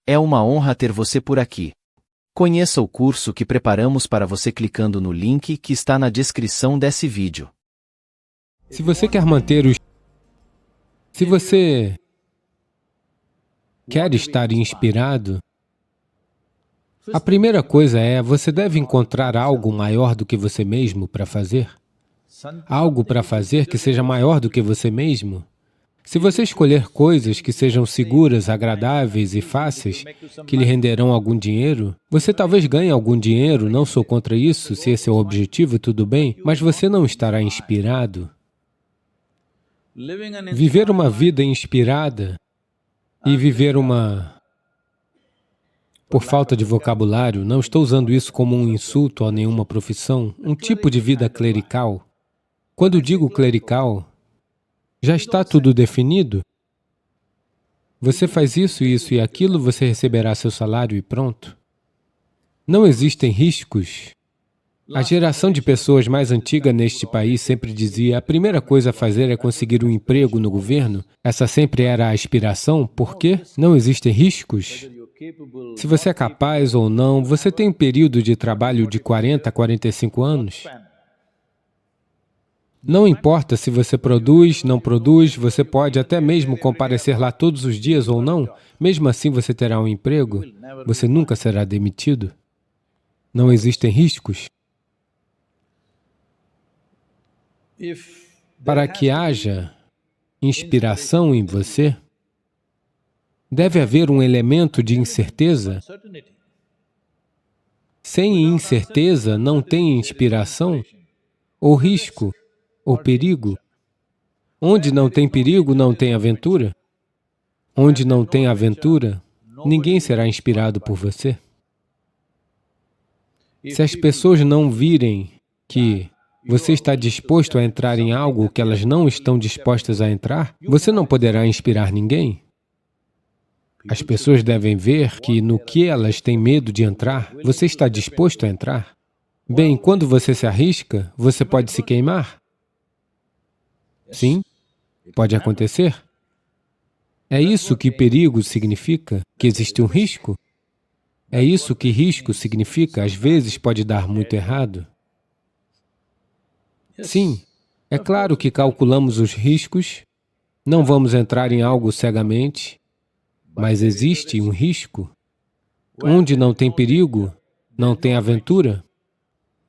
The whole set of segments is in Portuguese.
É uma honra ter você por aqui. Conheça o curso que preparamos para você clicando no link que está na descrição desse vídeo. Se você quer manter os... Se você quer estar inspirado, a primeira coisa é, você deve encontrar algo maior do que você mesmo para fazer. Algo para fazer que seja maior do que você mesmo. Se você escolher coisas que sejam seguras, agradáveis e fáceis, que lhe renderão algum dinheiro, você talvez ganhe algum dinheiro, não sou contra isso, se esse é o objetivo, tudo bem, mas você não estará inspirado. Viver uma vida inspirada e viver por falta de vocabulário, não estou usando isso como um insulto a nenhuma profissão, um tipo de vida clerical. Quando digo clerical, já está tudo definido. Você faz isso, isso e aquilo, você receberá seu salário e pronto. Não existem riscos. A geração de pessoas mais antiga neste país sempre dizia, a primeira coisa a fazer é conseguir um emprego no governo. Essa sempre era a aspiração. Por quê? Não existem riscos. Se você é capaz ou não, você tem um período de trabalho de 40 a 45 anos. Não importa se você produz, não produz, você pode até mesmo comparecer lá todos os dias ou não, mesmo assim você terá um emprego, você nunca será demitido. Não existem riscos. Para que haja inspiração em você, deve haver um elemento de incerteza. Sem incerteza não tem inspiração, ou risco, ou perigo. Onde não tem perigo, não tem aventura. Onde não tem aventura, ninguém será inspirado por você. Se as pessoas não virem que você está disposto a entrar em algo que elas não estão dispostas a entrar, você não poderá inspirar ninguém. As pessoas devem ver que no que elas têm medo de entrar, você está disposto a entrar. Bem, quando você se arrisca, você pode se queimar. Sim, pode acontecer. É isso que perigo significa, que existe um risco. É isso que risco significa, às vezes pode dar muito errado. Sim, é claro que calculamos os riscos, não vamos entrar em algo cegamente, mas existe um risco. Onde não tem perigo, não tem aventura.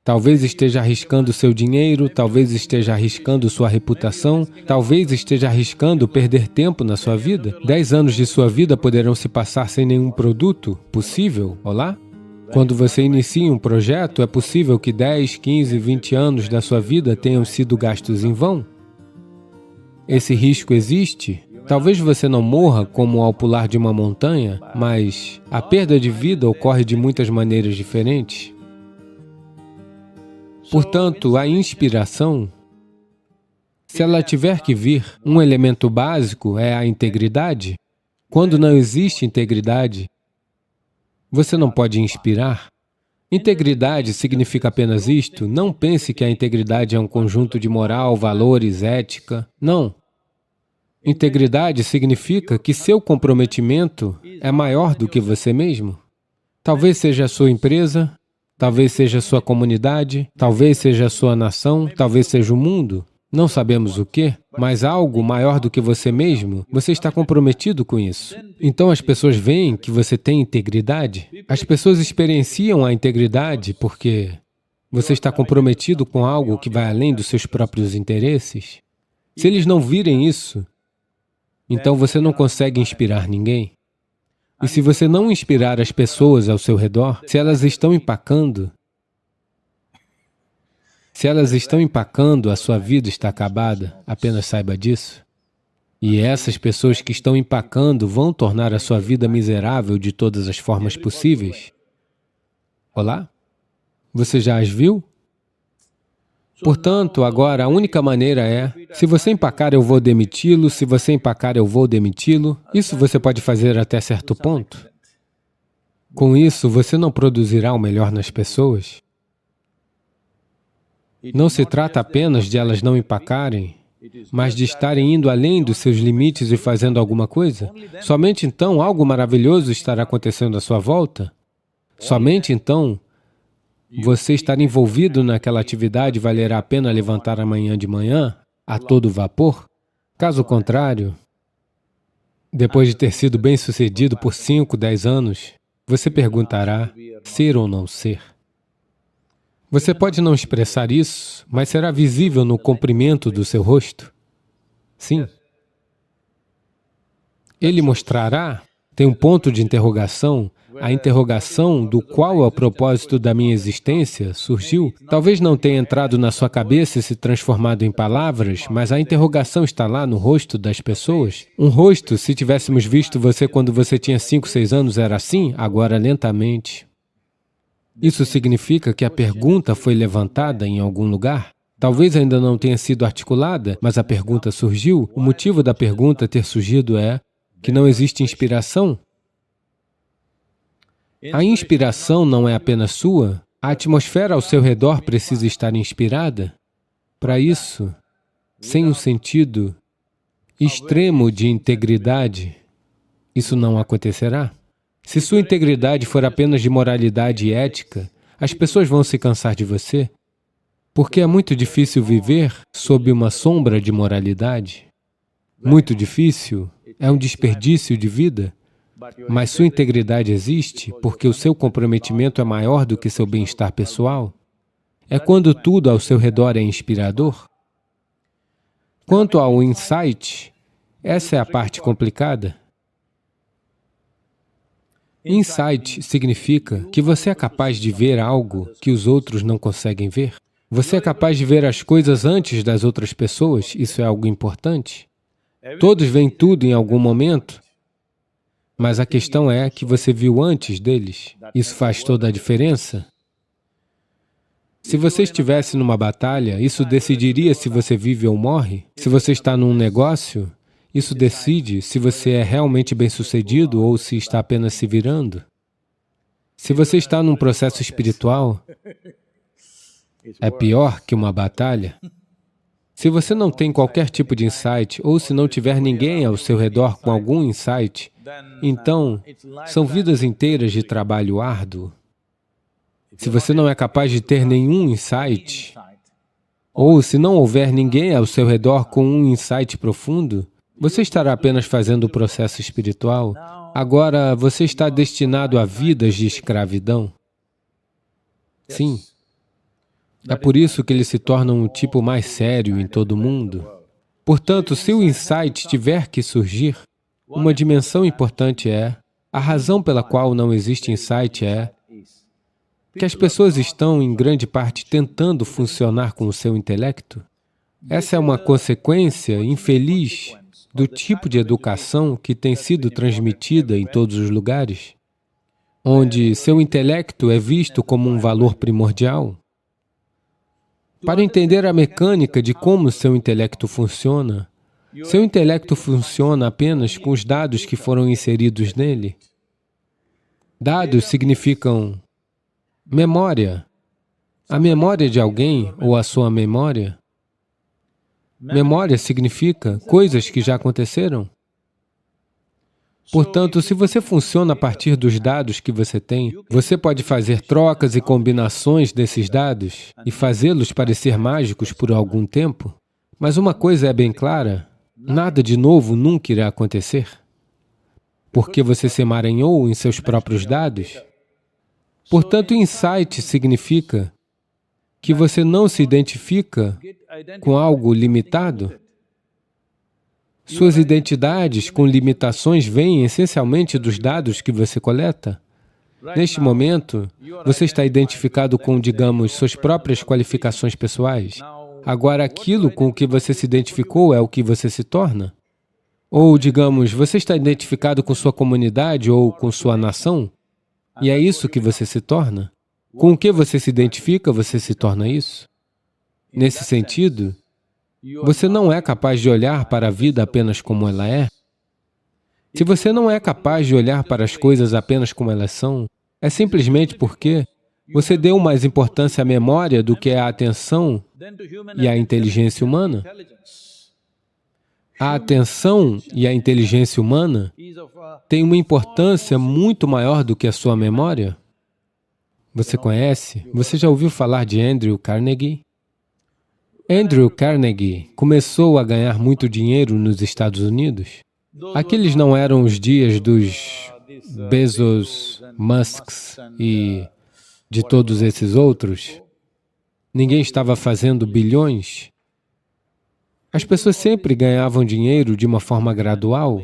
Talvez esteja arriscando seu dinheiro, talvez esteja arriscando sua reputação, talvez esteja arriscando perder tempo na sua vida. 10 anos de sua vida poderão se passar sem nenhum produto possível, olá? Quando você inicia um projeto, é possível que 10, 15, 20 anos da sua vida tenham sido gastos em vão. Esse risco existe. Talvez você não morra como ao pular de uma montanha, mas a perda de vida ocorre de muitas maneiras diferentes. Portanto, a inspiração, se ela tiver que vir, um elemento básico é a integridade. Quando não existe integridade, você não pode inspirar. Integridade significa apenas isto. Não pense que a integridade é um conjunto de moral, valores, ética. Não. Integridade significa que seu comprometimento é maior do que você mesmo. Talvez seja a sua empresa, talvez seja a sua comunidade, talvez seja a sua nação, talvez seja o mundo. Não sabemos o quê, mas algo maior do que você mesmo, você está comprometido com isso. Então as pessoas veem que você tem integridade. As pessoas experienciam a integridade porque você está comprometido com algo que vai além dos seus próprios interesses. Se eles não virem isso, então você não consegue inspirar ninguém. E se você não inspirar as pessoas ao seu redor, se elas estão empacando, a sua vida está acabada, apenas saiba disso. E essas pessoas que estão empacando vão tornar a sua vida miserável de todas as formas possíveis. Olá? Você já as viu? Portanto, agora a única maneira é, se você empacar eu vou demiti-lo, se você empacar eu vou demiti-lo. Isso você pode fazer até certo ponto. Com isso, você não produzirá o melhor nas pessoas. Não se trata apenas de elas não empacarem, mas de estarem indo além dos seus limites e fazendo alguma coisa, somente então algo maravilhoso estará acontecendo à sua volta. Somente então você estar envolvido naquela atividade valerá a pena levantar amanhã de manhã a todo vapor. Caso contrário, depois de ter sido bem-sucedido por 5, 10 anos, você perguntará ser ou não ser. Você pode não expressar isso, mas será visível no comprimento do seu rosto. Sim. Ele mostrará, tem um ponto de interrogação, a interrogação do qual é o propósito da minha existência surgiu. Talvez não tenha entrado na sua cabeça e se transformado em palavras, mas a interrogação está lá no rosto das pessoas. Um rosto, se tivéssemos visto você quando você tinha 5, 6 anos, era assim, agora lentamente. Isso significa que a pergunta foi levantada em algum lugar? Talvez ainda não tenha sido articulada, mas a pergunta surgiu. O motivo da pergunta ter surgido é que não existe inspiração. A inspiração não é apenas sua, a atmosfera ao seu redor precisa estar inspirada. Para isso, sem um sentido extremo de integridade, isso não acontecerá. Se sua integridade for apenas de moralidade e ética, as pessoas vão se cansar de você, porque é muito difícil viver sob uma sombra de moralidade. Muito difícil, é um desperdício de vida. Mas sua integridade existe porque o seu comprometimento é maior do que seu bem-estar pessoal. É quando tudo ao seu redor é inspirador. Quanto ao insight, essa é a parte complicada. Insight significa que você é capaz de ver algo que os outros não conseguem ver. Você é capaz de ver as coisas antes das outras pessoas, isso é algo importante. Todos veem tudo em algum momento, mas a questão é que você viu antes deles. Isso faz toda a diferença. Se você estivesse numa batalha, isso decidiria se você vive ou morre. Se você está num negócio, isso decide se você é realmente bem-sucedido ou se está apenas se virando. Se você está num processo espiritual, é pior que uma batalha. Se você não tem qualquer tipo de insight, ou se não tiver ninguém ao seu redor com algum insight, então são vidas inteiras de trabalho árduo. Se você não é capaz de ter nenhum insight, ou se não houver ninguém ao seu redor com um insight profundo, você estará apenas fazendo o processo espiritual. Agora, você está destinado a vidas de escravidão. Sim. É por isso que eles se tornam o tipo mais sério em todo o mundo. Portanto, se o insight tiver que surgir, uma dimensão importante é, a razão pela qual não existe insight é que as pessoas estão, em grande parte, tentando funcionar com o seu intelecto. Essa é uma consequência infeliz do tipo de educação que tem sido transmitida em todos os lugares, onde seu intelecto é visto como um valor primordial. Para entender a mecânica de como seu intelecto funciona apenas com os dados que foram inseridos nele. Dados significam memória. A memória de alguém ou a sua memória. Memória significa coisas que já aconteceram. Portanto, se você funciona a partir dos dados que você tem, você pode fazer trocas e combinações desses dados e fazê-los parecer mágicos por algum tempo. Mas uma coisa é bem clara, nada de novo nunca irá acontecer, porque você se emaranhou em seus próprios dados. Portanto, insight significa que você não se identifica com algo limitado. Suas identidades com limitações vêm essencialmente dos dados que você coleta. Neste momento, você está identificado com, digamos, suas próprias qualificações pessoais. Agora, aquilo com o que você se identificou é o que você se torna. Ou, digamos, você está identificado com sua comunidade ou com sua nação, e é isso que você se torna. Com o que você se identifica, você se torna isso. Nesse sentido, você não é capaz de olhar para a vida apenas como ela é. Se você não é capaz de olhar para as coisas apenas como elas são, é simplesmente porque você deu mais importância à memória do que à atenção e à inteligência humana. A atenção e a inteligência humana têm uma importância muito maior do que a sua memória. Você conhece? Você já ouviu falar de Andrew Carnegie? Andrew Carnegie começou a ganhar muito dinheiro nos Estados Unidos. Aqueles não eram os dias dos Bezos, Musks e de todos esses outros. Ninguém estava fazendo bilhões. As pessoas sempre ganhavam dinheiro de uma forma gradual.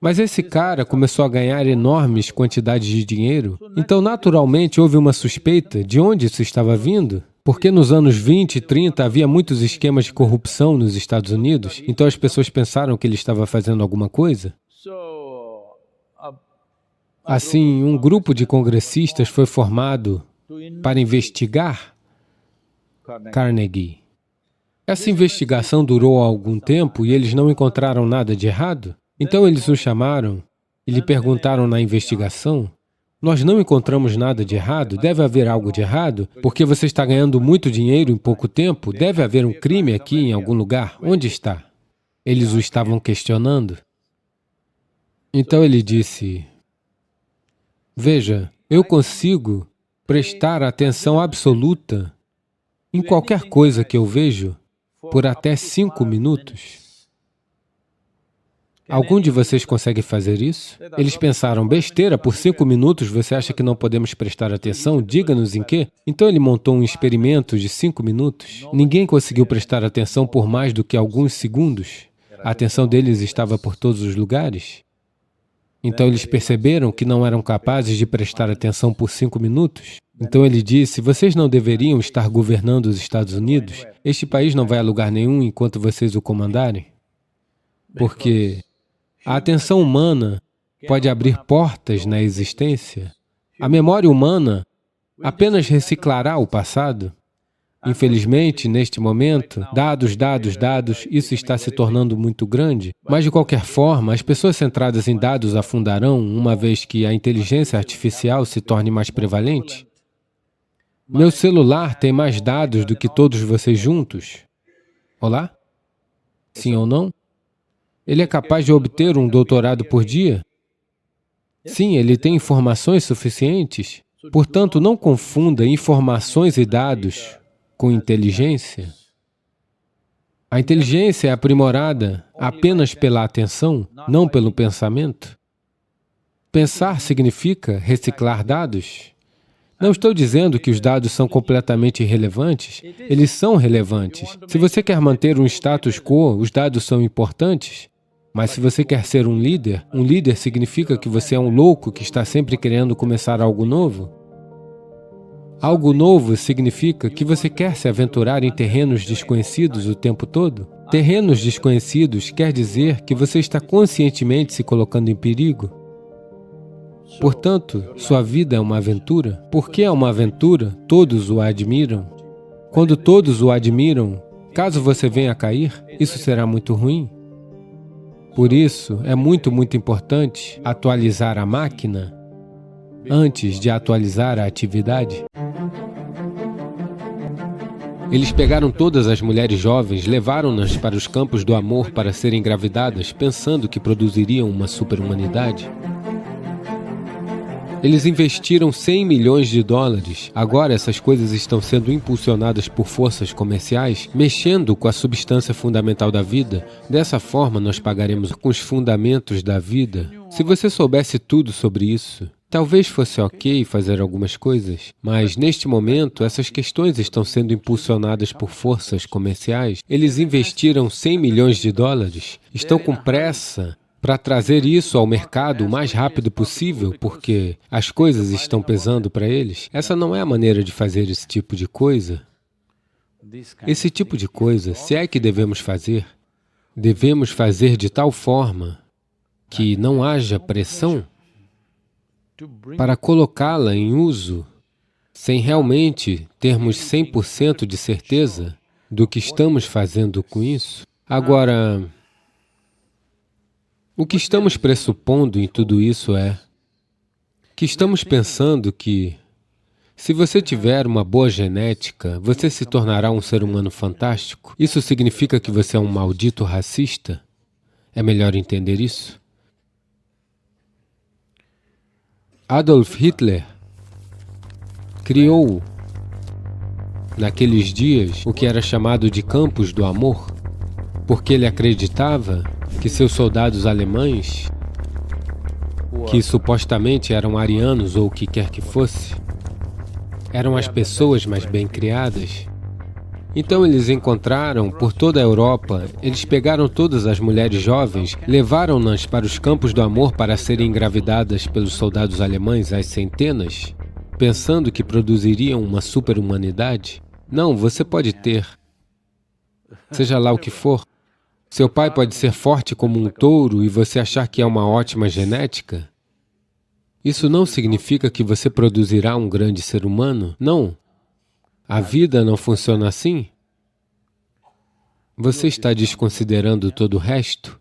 Mas esse cara começou a ganhar enormes quantidades de dinheiro, então naturalmente houve uma suspeita de onde isso estava vindo. Porque nos anos 20 e 30 havia muitos esquemas de corrupção nos Estados Unidos, então as pessoas pensaram que ele estava fazendo alguma coisa. Assim, um grupo de congressistas foi formado para investigar Carnegie. Essa investigação durou algum tempo e eles não encontraram nada de errado. Então eles o chamaram e lhe perguntaram na investigação: nós não encontramos nada de errado, deve haver algo de errado, porque você está ganhando muito dinheiro em pouco tempo, deve haver um crime aqui em algum lugar, onde está? Eles o estavam questionando. Então ele disse: veja, eu consigo prestar atenção absoluta em qualquer coisa que eu vejo por até 5 minutos. Algum de vocês consegue fazer isso? Eles pensaram: besteira, por 5 minutos você acha que não podemos prestar atenção? Diga-nos em quê? Então ele montou um experimento de 5 minutos. Ninguém conseguiu prestar atenção por mais do que alguns segundos. A atenção deles estava por todos os lugares. Então eles perceberam que não eram capazes de prestar atenção por 5 minutos. Então ele disse: vocês não deveriam estar governando os Estados Unidos? Este país não vai a lugar nenhum enquanto vocês o comandarem. Porque a atenção humana pode abrir portas na existência. A memória humana apenas reciclará o passado. Infelizmente, neste momento, dados, isso está se tornando muito grande. Mas, de qualquer forma, as pessoas centradas em dados afundarão, uma vez que a inteligência artificial se torne mais prevalente. Meu celular tem mais dados do que todos vocês juntos. Olá? Sim ou não? Ele é capaz de obter um doutorado por dia? Sim, ele tem informações suficientes. Portanto, não confunda informações e dados com inteligência. A inteligência é aprimorada apenas pela atenção, não pelo pensamento. Pensar significa reciclar dados. Não estou dizendo que os dados são completamente irrelevantes. Eles são relevantes. Se você quer manter um status quo, os dados são importantes. Mas se você quer ser um líder significa que você é um louco que está sempre querendo começar algo novo. Algo novo significa que você quer se aventurar em terrenos desconhecidos o tempo todo. Terrenos desconhecidos quer dizer que você está conscientemente se colocando em perigo. Portanto, sua vida é uma aventura. Porque é uma aventura, todos o admiram. Quando todos o admiram, caso você venha a cair, isso será muito ruim. Por isso, é muito importante atualizar a máquina antes de atualizar a atividade. Eles pegaram todas as mulheres jovens, levaram-nas para os campos do amor para serem engravidadas, pensando que produziriam uma super-humanidade. Eles investiram 100 milhões de dólares. Agora essas coisas estão sendo impulsionadas por forças comerciais, mexendo com a substância fundamental da vida. Dessa forma, nós pagaremos com os fundamentos da vida. Se você soubesse tudo sobre isso, talvez fosse ok fazer algumas coisas, mas neste momento, essas questões estão sendo impulsionadas por forças comerciais. Eles investiram 100 milhões de dólares, estão com pressa para trazer isso ao mercado o mais rápido possível, porque as coisas estão pesando para eles. Essa não é a maneira de fazer esse tipo de coisa. Esse tipo de coisa, se é que devemos fazer de tal forma que não haja pressão para colocá-la em uso, sem realmente termos 100% de certeza do que estamos fazendo com isso. Agora, o que estamos pressupondo em tudo isso é que estamos pensando que Se você tiver uma boa genética, você se tornará um ser humano fantástico. Isso significa que você é um maldito racista? É melhor entender isso? Adolf Hitler criou, naqueles dias, o que era chamado de Campos do Amor, porque ele acreditava que seus soldados alemães, que supostamente eram arianos ou o que quer que fosse, eram as pessoas mais bem criadas. Então eles encontraram por toda a Europa, eles pegaram todas as mulheres jovens, levaram-nas para os campos do amor para serem engravidadas pelos soldados alemães às centenas, pensando que produziriam uma super-humanidade. Não, você pode ter, seja lá o que for. Seu pai pode ser forte como um touro e você achar que é uma ótima genética. Isso não significa que você produzirá um grande ser humano. Não. A vida não funciona assim. Você está desconsiderando todo o resto?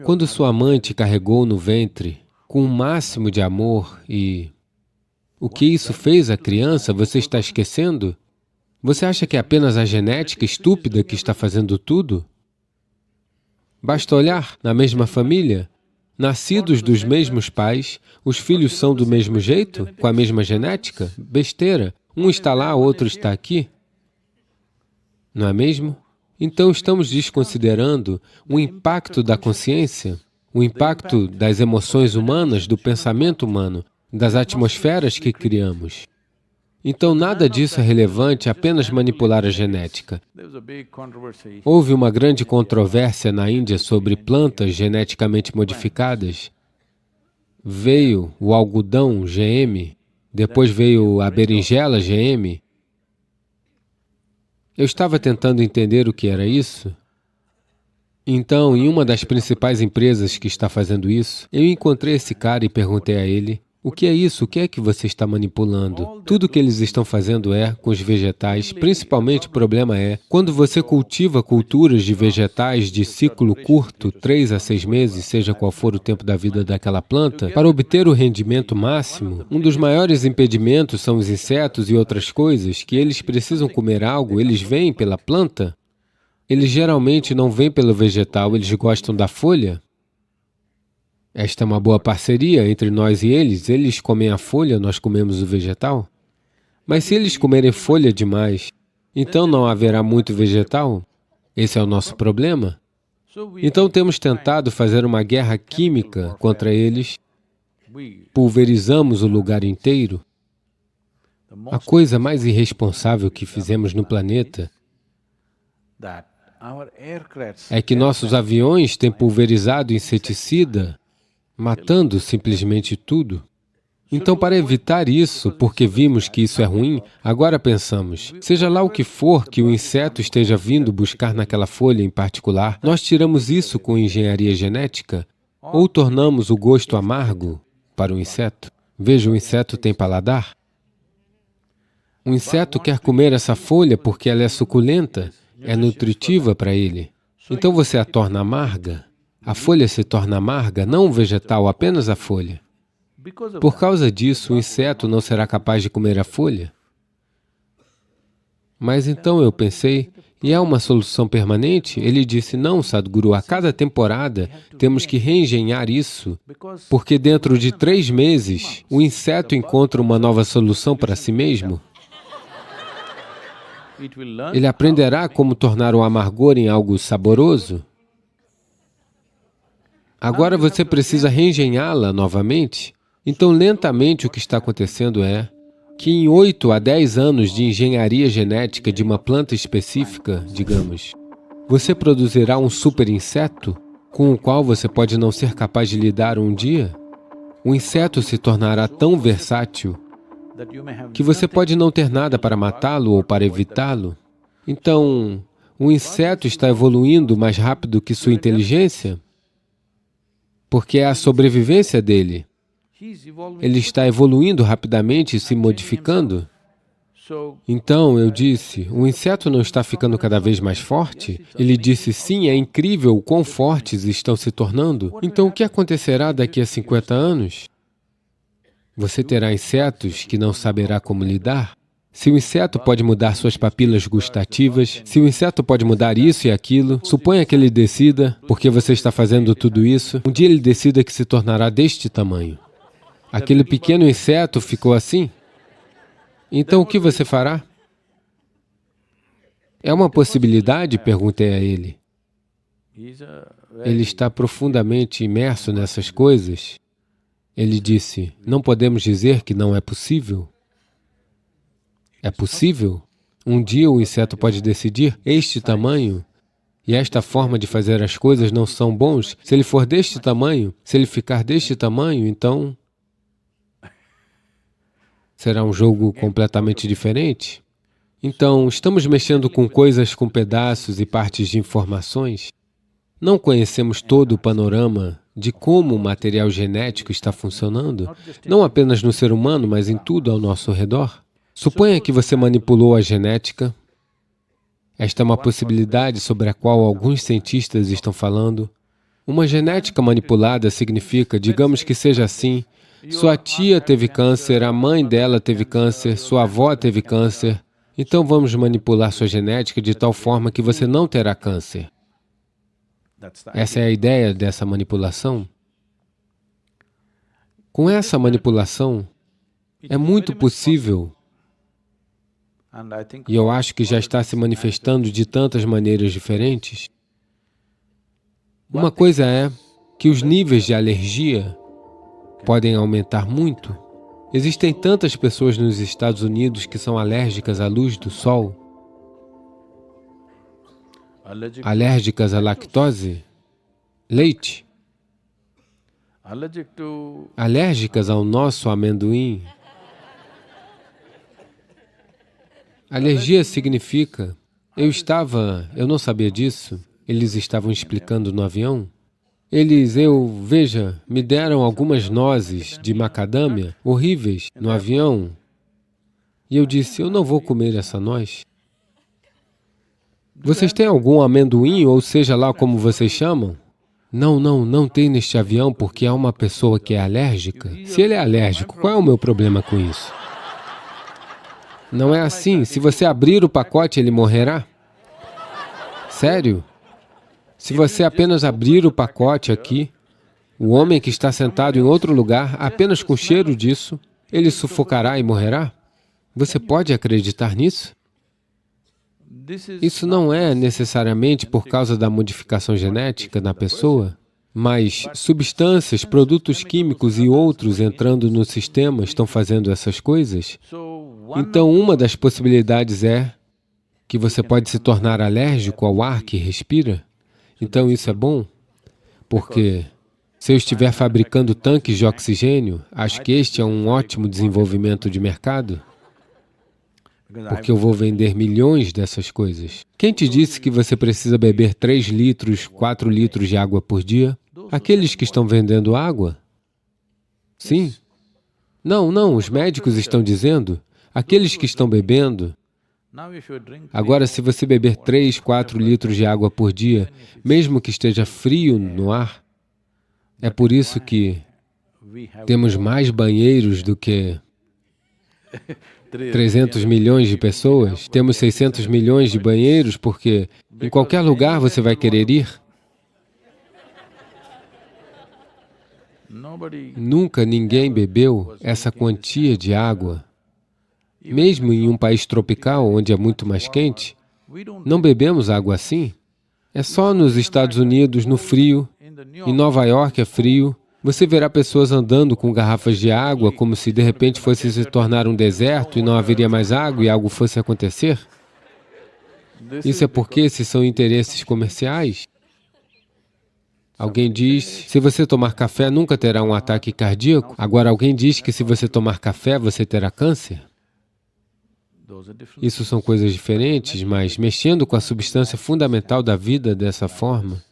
Quando sua mãe te carregou no ventre com o máximo de amor e o que isso fez à criança, você está esquecendo? Você acha que é apenas a genética estúpida que está fazendo tudo? Basta olhar na mesma família. Nascidos dos mesmos pais, os filhos são do mesmo jeito, com a mesma genética? Besteira. Um está lá, outro está aqui. Não é mesmo? Então estamos desconsiderando o impacto da consciência, o impacto das emoções humanas, do pensamento humano, das atmosferas que criamos. Então nada disso é relevante, apenas manipular a genética. Houve uma grande controvérsia na Índia sobre plantas geneticamente modificadas. Veio o algodão GM, depois veio a berinjela GM. Eu estava tentando entender o que era isso. Então, em uma das principais empresas que está fazendo isso, eu encontrei esse cara e perguntei a ele: o que é isso? O que é que você está manipulando? Tudo o que eles estão fazendo com os vegetais, principalmente o problema quando você cultiva culturas de vegetais de ciclo curto, 3 a 6 meses, seja qual for o tempo da vida daquela planta, para obter o rendimento máximo, um dos maiores impedimentos são os insetos e outras coisas, que eles precisam comer algo, eles vêm pela planta, eles geralmente não vêm pelo vegetal, eles gostam da folha. Esta é uma boa parceria entre nós e eles comem a folha, nós comemos o vegetal. Mas se eles comerem folha demais, então não haverá muito vegetal? Esse é o nosso problema. Então temos tentado fazer uma guerra química contra eles, pulverizamos o lugar inteiro. A coisa mais irresponsável que fizemos no planeta é que nossos aviões têm pulverizado inseticida, matando simplesmente tudo. Então, para evitar isso, porque vimos que isso é ruim, agora pensamos, seja lá o que for que o inseto esteja vindo buscar naquela folha em particular, nós tiramos isso com engenharia genética ou tornamos o gosto amargo para o inseto. Veja, o inseto tem paladar. O inseto quer comer essa folha porque ela é suculenta, é nutritiva para ele. Então você a torna amarga. A folha se torna amarga, não o vegetal, apenas a folha. Por causa disso, o inseto não será capaz de comer a folha. Mas então eu pensei, e é uma solução permanente? Ele disse, não, Sadhguru, a cada temporada temos que reengenhar isso, porque dentro de 3 meses, o inseto encontra uma nova solução para si mesmo. Ele aprenderá como tornar o amargor em algo saboroso. Agora você precisa reengenhá-la novamente. Então, lentamente, o que está acontecendo é que em 8 a 10 anos de engenharia genética de uma planta específica, digamos, você produzirá um super inseto com o qual você pode não ser capaz de lidar um dia. O inseto se tornará tão versátil que você pode não ter nada para matá-lo ou para evitá-lo. Então, o inseto está evoluindo mais rápido que sua inteligência, porque é a sobrevivência dele. Ele está evoluindo rapidamente e se modificando. Então, eu disse, o inseto não está ficando cada vez mais forte? Ele disse, sim, é incrível o quão fortes estão se tornando. Então, o que acontecerá daqui a 50 anos? Você terá insetos que não saberá como lidar? Se o inseto pode mudar suas papilas gustativas, se o inseto pode mudar isso e aquilo, suponha que ele decida, porque você está fazendo tudo isso, um dia ele decida que se tornará deste tamanho. Aquele pequeno inseto ficou assim? Então o que você fará? É uma possibilidade? Perguntei a ele. Ele está profundamente imerso nessas coisas. Ele disse, não podemos dizer que não é possível. É possível? Um dia o inseto pode decidir, este tamanho e esta forma de fazer as coisas não são bons. Se ele for deste tamanho, se ele ficar deste tamanho, então será um jogo completamente diferente. Então, estamos mexendo com coisas com pedaços e partes de informações. Não conhecemos todo o panorama de como o material genético está funcionando, não apenas no ser humano, mas em tudo ao nosso redor. Suponha que você manipulou a genética. Esta é uma possibilidade sobre a qual alguns cientistas estão falando. Uma genética manipulada significa, digamos que seja assim, sua tia teve câncer, a mãe dela teve câncer, sua avó teve câncer. Então vamos manipular sua genética de tal forma que você não terá câncer. Essa é a ideia dessa manipulação. Com essa manipulação, é muito possível, e eu acho que já está se manifestando de tantas maneiras diferentes. Uma coisa é que os níveis de alergia podem aumentar muito. Existem tantas pessoas nos Estados Unidos que são alérgicas à luz do sol, alérgicas à lactose, leite, alérgicas ao nosso amendoim. Alergia significa, eu não sabia disso, eles estavam explicando no avião. Veja, me deram algumas nozes de macadâmia horríveis no avião. E eu disse, eu não vou comer essa noz. Vocês têm algum amendoim, ou seja lá como vocês chamam? Não tem neste avião porque há uma pessoa que é alérgica. Se ele é alérgico, qual é o meu problema com isso? Não é assim. Se você abrir o pacote, ele morrerá? Sério? Se você apenas abrir o pacote aqui, o homem que está sentado em outro lugar, apenas com cheiro disso, ele sufocará e morrerá? Você pode acreditar nisso? Isso não é necessariamente por causa da modificação genética na pessoa, mas substâncias, produtos químicos e outros entrando no sistema estão fazendo essas coisas. Então, uma das possibilidades é que você pode se tornar alérgico ao ar que respira. Então, isso é bom, porque se eu estiver fabricando tanques de oxigênio, acho que este é um ótimo desenvolvimento de mercado, porque eu vou vender milhões dessas coisas. Quem te disse que você precisa beber 3 litros, 4 litros de água por dia? Aqueles que estão vendendo água? Sim. Não, os médicos estão dizendo, aqueles que estão bebendo. Agora, se você beber 3, 4 litros de água por dia, mesmo que esteja frio no ar, é por isso que temos mais banheiros do que 300 milhões de pessoas. Temos 600 milhões de banheiros porque em qualquer lugar você vai querer ir. Nunca ninguém bebeu essa quantia de água. Mesmo em um país tropical, onde é muito mais quente, não bebemos água assim. É só nos Estados Unidos, no frio. Em Nova York é frio. Você verá pessoas andando com garrafas de água como se de repente fosse se tornar um deserto e não haveria mais água e algo fosse acontecer. Isso é porque esses são interesses comerciais. Alguém diz, se você tomar café, nunca terá um ataque cardíaco. Agora, alguém diz que se você tomar café, você terá câncer. Isso são coisas diferentes, mas mexendo com a substância fundamental da vida dessa forma,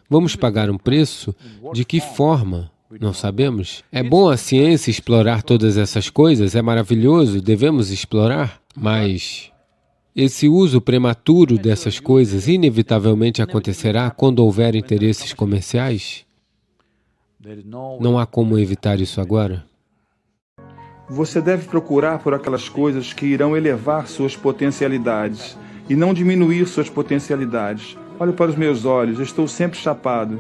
vamos pagar um preço? De que forma? Não sabemos. É bom a ciência explorar todas essas coisas, é maravilhoso, devemos explorar, mas esse uso prematuro dessas coisas inevitavelmente acontecerá quando houver interesses comerciais. Não há como evitar isso agora. Você deve procurar por aquelas coisas que irão elevar suas potencialidades e não diminuir suas potencialidades. Olhe para os meus olhos, eu estou sempre chapado.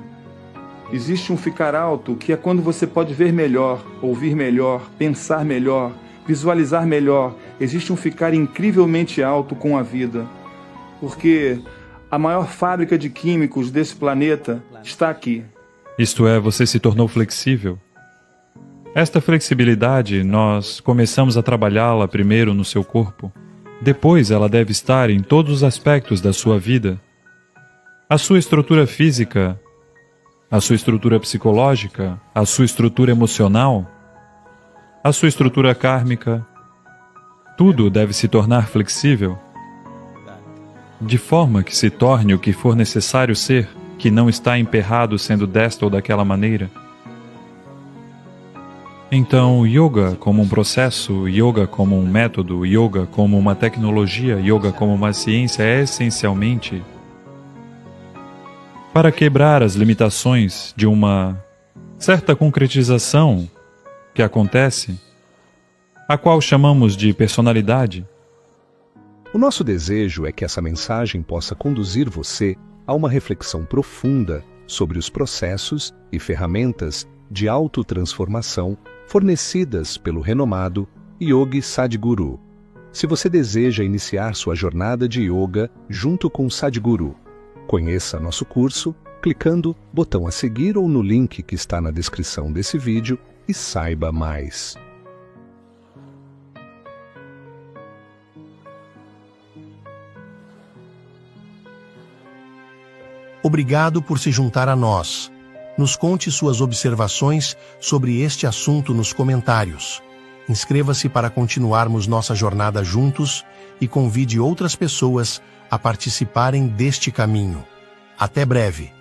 Existe um ficar alto que é quando você pode ver melhor, ouvir melhor, pensar melhor, visualizar melhor. Existe um ficar incrivelmente alto com a vida. Porque a maior fábrica de químicos desse planeta está aqui. Isto é, você se tornou flexível. Esta flexibilidade, nós começamos a trabalhá-la primeiro no seu corpo. Depois ela deve estar em todos os aspectos da sua vida. A sua estrutura física, a sua estrutura psicológica, a sua estrutura emocional, a sua estrutura kármica, tudo deve se tornar flexível, de forma que se torne o que for necessário ser, que não está emperrado sendo desta ou daquela maneira. Então, yoga como um processo, yoga como um método, yoga como uma tecnologia, yoga como uma ciência é essencialmente para quebrar as limitações de uma certa concretização que acontece, a qual chamamos de personalidade. O nosso desejo é que essa mensagem possa conduzir você a uma reflexão profunda sobre os processos e ferramentas de autotransformação fornecidas pelo renomado Yogi Sadhguru. Se você deseja iniciar sua jornada de yoga junto com Sadhguru, conheça nosso curso clicando botão a seguir ou no link que está na descrição desse vídeo e saiba mais. Obrigado por se juntar a nós. Nos conte suas observações sobre este assunto nos comentários. Inscreva-se para continuarmos nossa jornada juntos e convide outras pessoas a participarem deste caminho. Até breve!